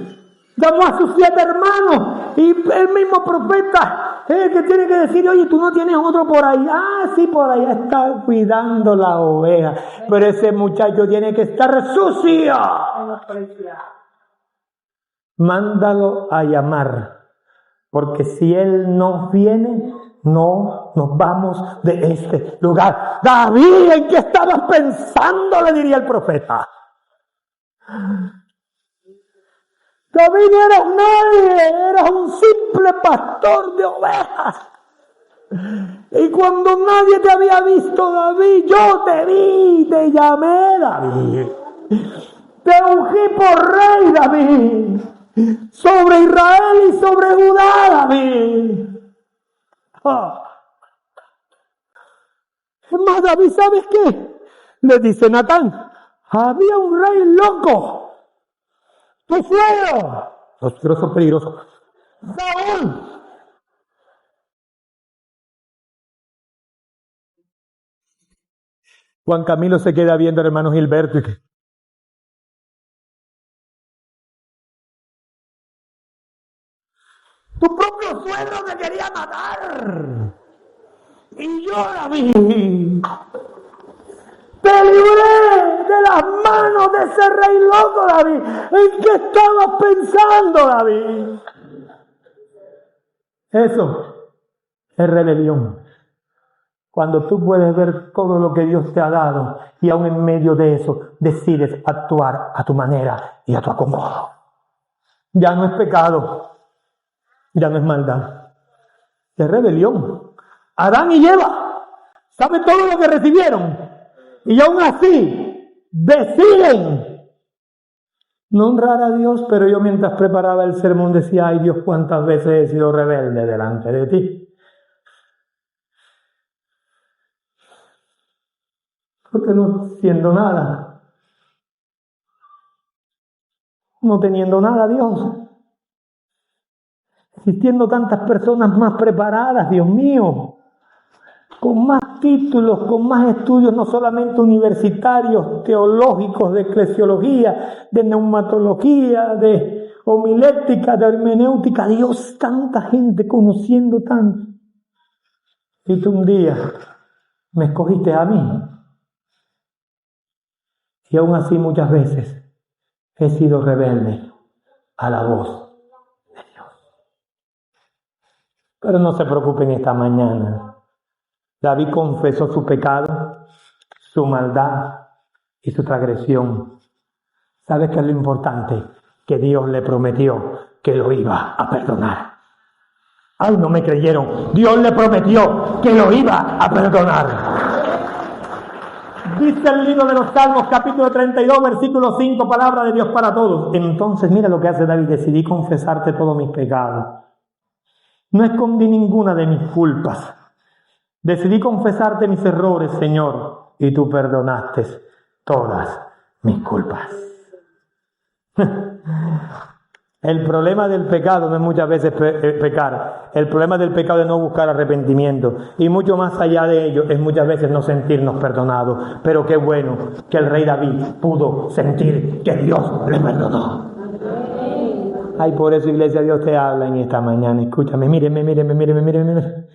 Llamó a sus 7 hermanos y el mismo profeta es el que tiene que decir, oye, tú no tienes otro por ahí. Ah, sí, por allá está cuidando la oveja, pero ese muchacho tiene que estar sucio. Mándalo a llamar, porque si él no viene, no nos vamos de este lugar. David, ¿en qué estabas pensando?, le diría el profeta. David, no eras nadie, eras un simple pastor de ovejas. Y cuando nadie te había visto, David, yo te vi, te llamé, David. Te ungí por rey, David. sobre Israel y sobre Judá, David. Es más, David, ¿sabes qué? Le dice Natán, había un rey loco, tu suegro. Los suegros son peligrosos. Saúl. Juan Camilo se queda viendo al hermano Gilberto y que... Tu propio suegro me quería matar. Y yo, David, te libré de las manos de ese rey loco, David. ¿En qué estabas pensando, David? Eso es rebelión. Cuando tú puedes ver todo lo que Dios te ha dado y aún en medio de eso decides actuar a tu manera y a tu acomodo. Ya no es pecado, ya no es maldad, es rebelión. Adán y Eva, ¿sabe todo lo que recibieron? Y aún así deciden no honrar a Dios. Pero yo, mientras preparaba el sermón, decía, ay Dios, cuántas veces he sido rebelde delante de ti. Porque no siendo nada, no teniendo nada, Dios, existiendo tantas personas más preparadas, Dios mío, con más títulos, con más estudios, no solamente universitarios, teológicos, de eclesiología, de neumatología, de homilética, de hermenéutica. Dios, tanta gente conociendo tanto. Y tú un día me escogiste a mí. Y aún así muchas veces he sido rebelde a la voz de Dios. Pero no se preocupen esta mañana. David confesó su pecado, su maldad y su transgresión. ¿Sabes qué es lo importante? Que Dios le prometió que lo iba a perdonar. ¡Ay, no me creyeron! Dios le prometió que lo iba a perdonar. Dice el libro de los Salmos, capítulo 32, versículo 5, palabra de Dios para todos. Entonces, mira lo que hace David: decidí confesarte todos mis pecados. No escondí ninguna de mis culpas. Decidí confesarte mis errores, Señor, y tú perdonaste todas mis culpas. El problema del pecado no es muchas veces pecar. El problema del pecado es no buscar arrepentimiento. Y mucho más allá de ello es muchas veces no sentirnos perdonados. Pero qué bueno que el rey David pudo sentir que Dios le perdonó. Ay, por eso, iglesia, Dios te habla en esta mañana. Escúchame, míreme.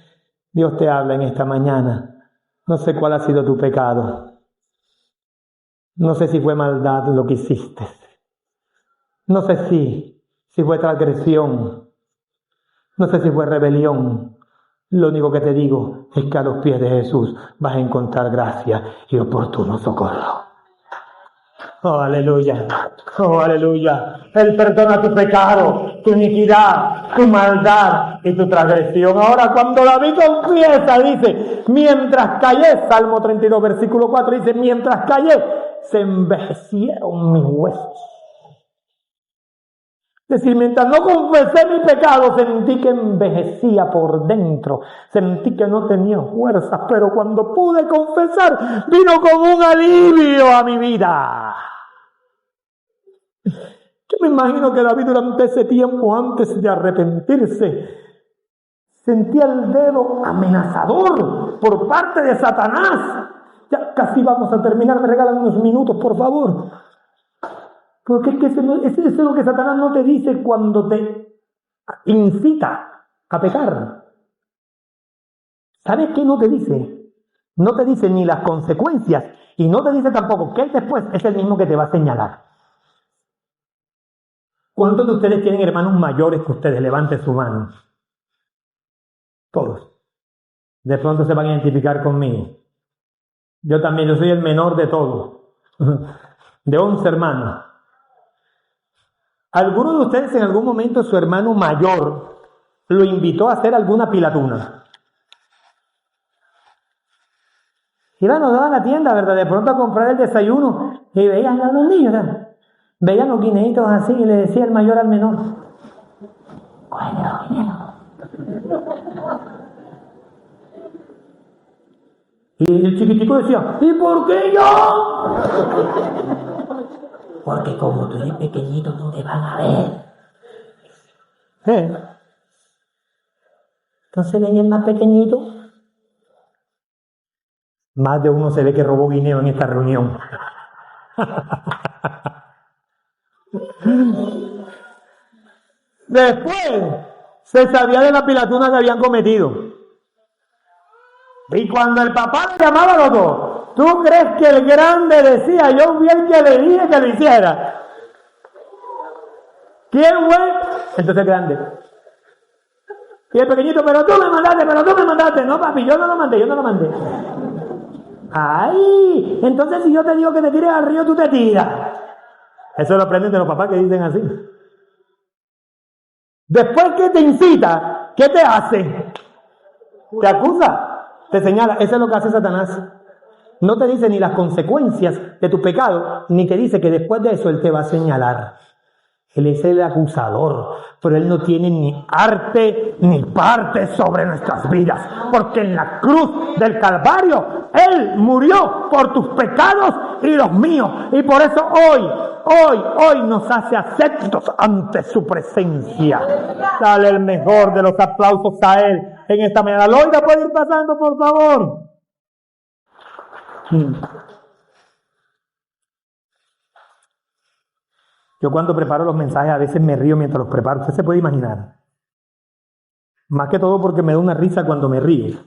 Dios te habla en esta mañana. No sé cuál ha sido tu pecado. No sé si fue maldad lo que hiciste. No sé si fue transgresión. No sé si fue rebelión. Lo único que te digo es que a los pies de Jesús vas a encontrar gracia y oportuno socorro. Oh, aleluya. Oh, aleluya. Él perdona tu pecado, tu iniquidad, tu maldad y tu transgresión. Ahora, cuando David confiesa, dice, mientras callé, Salmo 32, versículo 4, dice, mientras callé, se envejecieron mis huesos. Es decir, mientras no confesé mi pecado, sentí que envejecía por dentro, sentí que no tenía fuerzas, pero cuando pude confesar, vino como un alivio a mi vida. Yo me imagino que David, durante ese tiempo, antes de arrepentirse, sentía el dedo amenazador por parte de Satanás. Ya casi vamos a terminar, me regalan unos minutos, por favor. Porque es que eso es lo que Satanás no te dice cuando te incita a pecar. ¿Sabes qué no te dice? No te dice ni las consecuencias y no te dice tampoco que él después es el mismo que te va a señalar. ¿Cuántos de ustedes tienen hermanos mayores que ustedes? Levanten su mano. Todos. De pronto se van a identificar conmigo. Yo también, yo soy el menor de todos. De 11 hermanos. ¿Alguno de ustedes en algún momento su hermano mayor lo invitó a hacer alguna pilatuna? Iban a la tienda, ¿verdad? De pronto a comprar el desayuno y veían a los niños, ¿verdad? Veían los guineitos así y le decía el mayor al menor: cógete los guineos. Y el chiquitico decía: ¿y por qué yo? Porque como tú eres pequeñito no te van a ver. Entonces ven el más pequeñito. Más de uno se ve que robó guineo en esta reunión. Después se sabía de la pilatuna que habían cometido. Y cuando el papá le llamaba a los dos, ¿tú crees que el grande decía: yo fui el que le dije que lo hiciera? ¿Quién fue? Entonces el grande. Y el pequeñito: pero tú me mandaste. No, papi, yo no lo mandé. Ay, entonces si yo te digo que te tires al río, tú te tiras. Eso lo aprenden de los papás que dicen así. Después que te incita, ¿qué te hace? Te acusa, te señala. Eso es lo que hace Satanás. No te dice ni las consecuencias de tu pecado, ni te dice que después de eso él te va a señalar. Él es el acusador, pero él no tiene ni arte ni parte sobre nuestras vidas, porque en la cruz del Calvario él murió por tus pecados y los míos, y por eso hoy nos hace aceptos ante su presencia. Dale el mejor de los aplausos a él en esta mañana. Loida, puede ir pasando, por favor. Yo cuando preparo los mensajes a veces me río mientras los preparo. Usted se puede imaginar. Más que todo porque me da una risa cuando me río.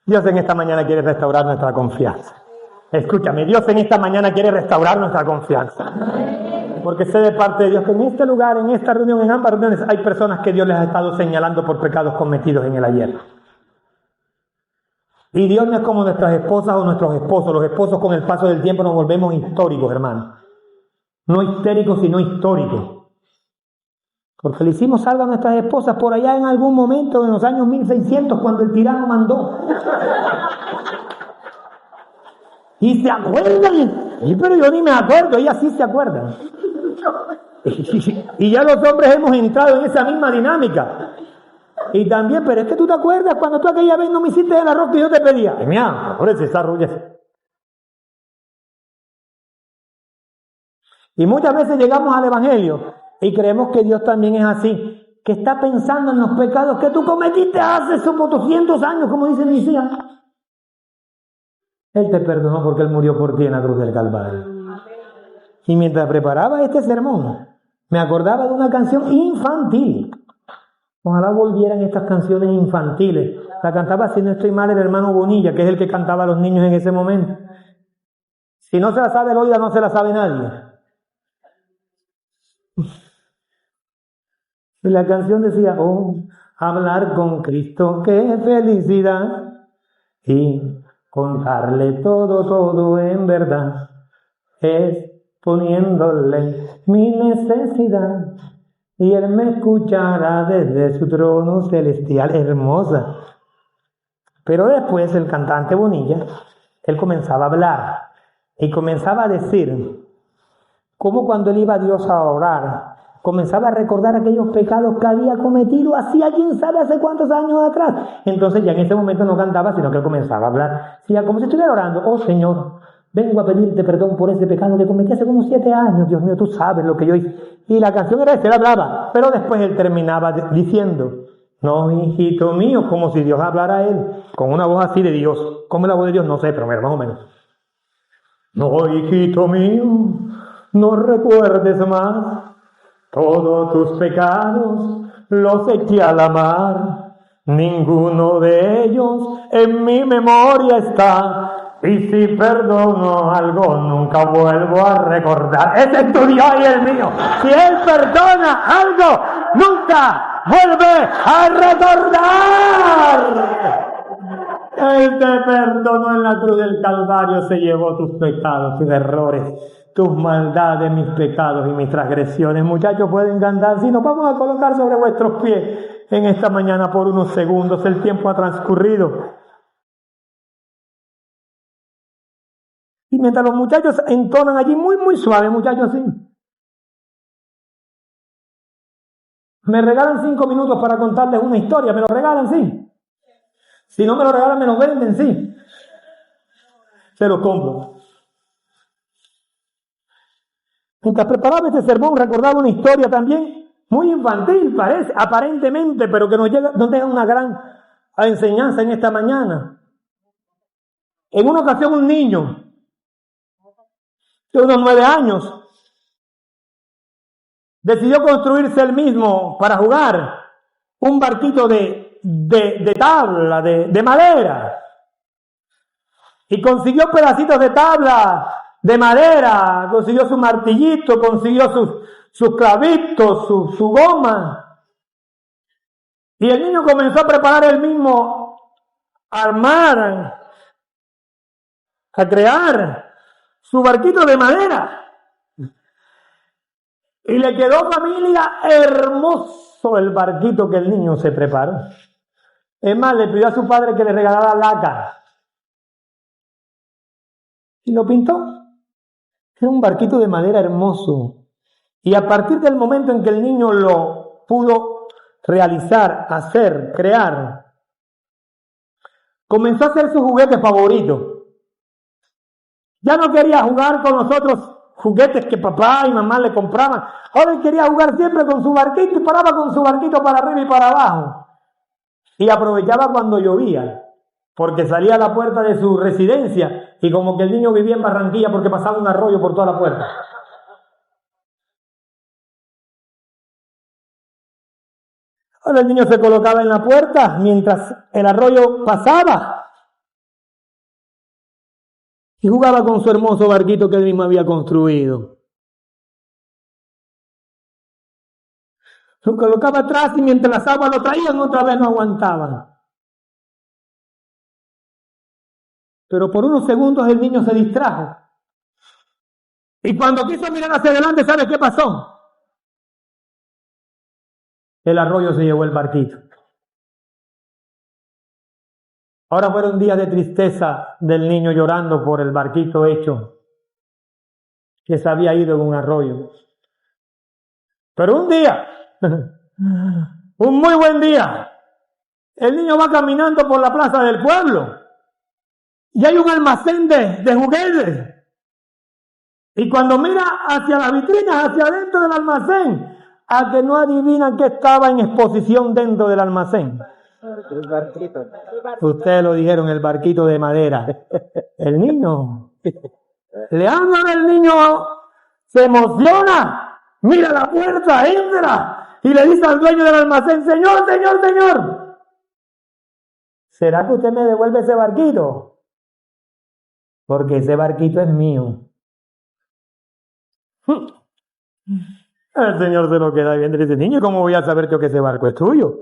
Dios en esta mañana quiere restaurar nuestra confianza. Escúchame, Dios en esta mañana quiere restaurar nuestra confianza. Porque sé de parte de Dios que en este lugar, en esta reunión, en ambas reuniones, hay personas que Dios les ha estado señalando por pecados cometidos en el ayer. Y Dios no es como nuestras esposas o nuestros esposos. Los esposos con el paso del tiempo nos volvemos históricos, hermano. No histéricos, sino históricos. Porque le hicimos algo a nuestras esposas por allá en algún momento, en los años 1600, cuando el tirano mandó. ¿Y se acuerdan? Sí, pero yo ni me acuerdo, ellas sí se acuerdan. Y ya los hombres hemos entrado en esa misma dinámica. Y también, pero es que tú te acuerdas cuando tú aquella vez no me hiciste el arroz que yo te pedía. Y mira, por eso esa arroz. Y muchas veces llegamos al Evangelio y creemos que Dios también es así, que está pensando en los pecados que tú cometiste hace 200 años, como dice Isaías. Él te perdonó porque Él murió por ti en la cruz del Calvario. Y mientras preparaba este sermón, me acordaba de una canción infantil. Ojalá volvieran estas canciones infantiles. La cantaba, si no estoy mal, el hermano Bonilla, que es el que cantaba a los niños en ese momento. Si no se la sabe Loida, no se la sabe nadie. Y la canción decía: oh, hablar con Cristo, qué felicidad. Y contarle todo en verdad. Es poniéndole mi necesidad. Y Él me escuchará desde su trono celestial. Hermosa. Pero después el cantante Bonilla, él comenzaba a hablar. Y comenzaba a decir cómo cuando él iba a Dios a orar, comenzaba a recordar aquellos pecados que había cometido hacía quién sabe hace cuántos años atrás. Entonces ya en ese momento no cantaba, sino que él comenzaba a hablar. Sí, como si estuviera orando: oh Señor, vengo a pedirte perdón por ese pecado que cometí hace como 7 años. Dios mío, tú sabes lo que yo hice. Y la canción era esa, él hablaba. Pero después él terminaba diciendo: no, hijito mío, como si Dios hablara a él, con una voz así de Dios. ¿Cómo es la voz de Dios? No sé, pero mira, más o menos. No, hijito mío, no recuerdes más. Todos tus pecados los eché a la mar. Ninguno de ellos en mi memoria está. Y si perdono algo, nunca vuelvo a recordar. Ese es tu Dios y el mío. Si Él perdona algo, nunca vuelve a recordar. Él te perdonó en la cruz del Calvario, se llevó tus pecados, tus errores, tus maldades, mis pecados y mis transgresiones. Muchachos, pueden cantar. Si nos vamos a colocar sobre vuestros pies en esta mañana por unos segundos, el tiempo ha transcurrido. mientras los muchachos entonan allí muy suave, muchachos, así. Me regalan 5 minutos para contarles una historia, me lo regalan, sí. Si no me lo regalan, me lo venden, sí. Se lo compro. Mientras preparaba este sermón, recordaba una historia también muy infantil, parece, aparentemente, pero que nos deja una gran enseñanza en esta mañana. En una ocasión, un niño de unos 9 años decidió construirse él mismo para jugar un barquito de tabla, de madera. Y consiguió pedacitos de tabla, de madera, consiguió su martillito, consiguió sus clavitos, su goma. Y el niño comenzó a preparar él mismo, a armar, a crear su barquito de madera. Y le quedó, familia, hermoso el barquito que el niño se preparó. Es más, le pidió a su padre que le regalara laca. Y lo pintó. Era un barquito de madera hermoso. Y a partir del momento en que el niño lo pudo realizar, hacer, crear, comenzó a hacer su juguete favorito. Ya no quería jugar con los otros juguetes que papá y mamá le compraban. Ahora él quería jugar siempre con su barquito y paraba con su barquito para arriba y para abajo. Y aprovechaba cuando llovía, porque salía a la puerta de su residencia y como que el niño vivía en Barranquilla porque pasaba un arroyo por toda la puerta. Ahora el niño se colocaba en la puerta mientras el arroyo pasaba y jugaba con su hermoso barquito que él mismo había construido. Lo colocaba atrás y mientras las aguas lo traían otra vez no aguantaban. Pero por unos segundos el niño se distrajo. Y cuando quiso mirar hacia adelante, ¿sabes qué pasó? El arroyo se llevó el barquito. Ahora fueron días de tristeza del niño llorando por el barquito hecho que se había ido en un arroyo. Pero un día, un muy buen día, el niño va caminando por la plaza del pueblo y hay un almacén de juguetes. Y cuando mira hacia las vitrinas, hacia adentro del almacén, a que no adivinan que estaba en exposición dentro del almacén. El barquito. Ustedes lo dijeron, el barquito de madera. El niño, Leandro, el niño se emociona, mira la puerta, entra y le dice al dueño del almacén: señor, ¿será que usted me devuelve ese barquito? Porque ese barquito es mío. El señor se lo queda viendo y dice: niño, ¿cómo voy a saber yo que ese barco es tuyo?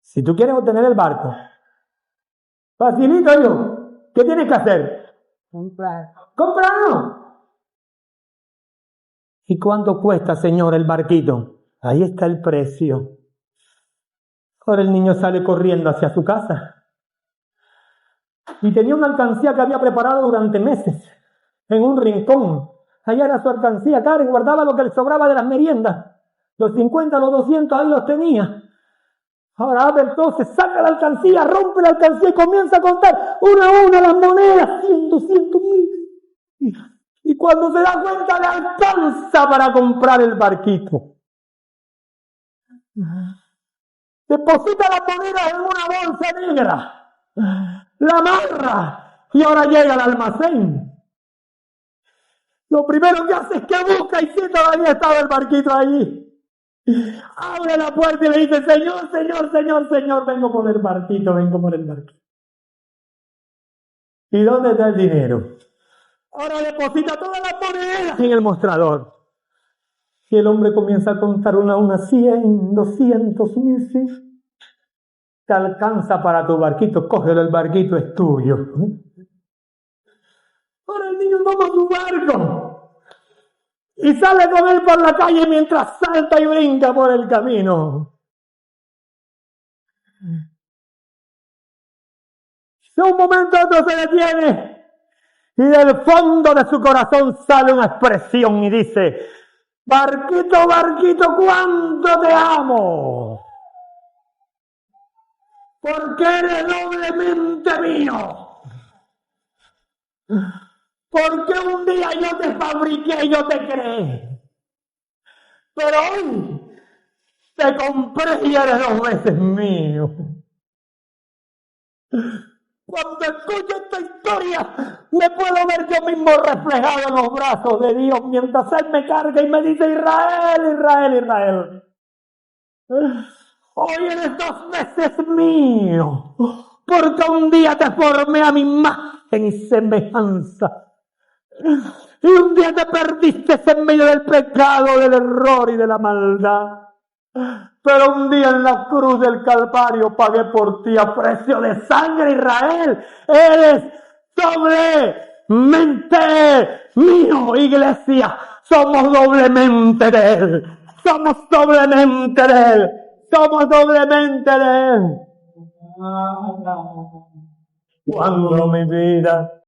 Si tú quieres obtener el barco, facilito yo. ¿Qué tienes que hacer? ¡Comprarlo! ¿Y cuánto cuesta, señor, el barquito? Ahí está el precio. Ahora el niño sale corriendo hacia su casa. Y tenía una alcancía que había preparado durante meses en un rincón. Allá era su alcancía, Karen, guardaba lo que le sobraba de las meriendas. Los 50, los 200, ahí los tenía. Ahora abre entonces, saca la alcancía, rompe la alcancía y comienza a contar una a una las monedas, 100, 200, 1000. Y cuando se da cuenta le alcanza para comprar el barquito. Deposita las monedas en una bolsa negra, la amarra y ahora llega al almacén. Lo primero que hace es que busca y si todavía estaba el barquito allí. Abre la puerta y le dice: señor, vengo por el barquito. ¿Y dónde está el dinero? Ahora deposita todas las monedas en el mostrador. Y el hombre comienza a contar una a una, 100, 200, 1000. Te alcanza para tu barquito, cógelo, el barquito es tuyo. Ahora el niño toma su barco y sale con él por la calle mientras salta y brinca por el camino. De un momento a otro se detiene y del fondo de su corazón sale una expresión y dice: barquito, barquito, cuánto te amo, porque eres doblemente mío, porque un día yo te fabriqué y yo te creé, pero hoy te compré y eres 2 veces mío. Cuando escucho esta historia, me puedo ver yo mismo reflejado en los brazos de Dios mientras Él me carga y me dice: Israel, Israel, Israel, hoy eres 2 veces mío, porque un día te formé a mi imagen y semejanza, y un día te perdiste en medio del pecado, del error y de la maldad. Pero un día en la cruz del Calvario pagué por ti a precio de sangre. Israel, eres doblemente mío, iglesia. Somos doblemente de Él. Somos doblemente de Él. Somos doblemente de Él. Cuando mi vida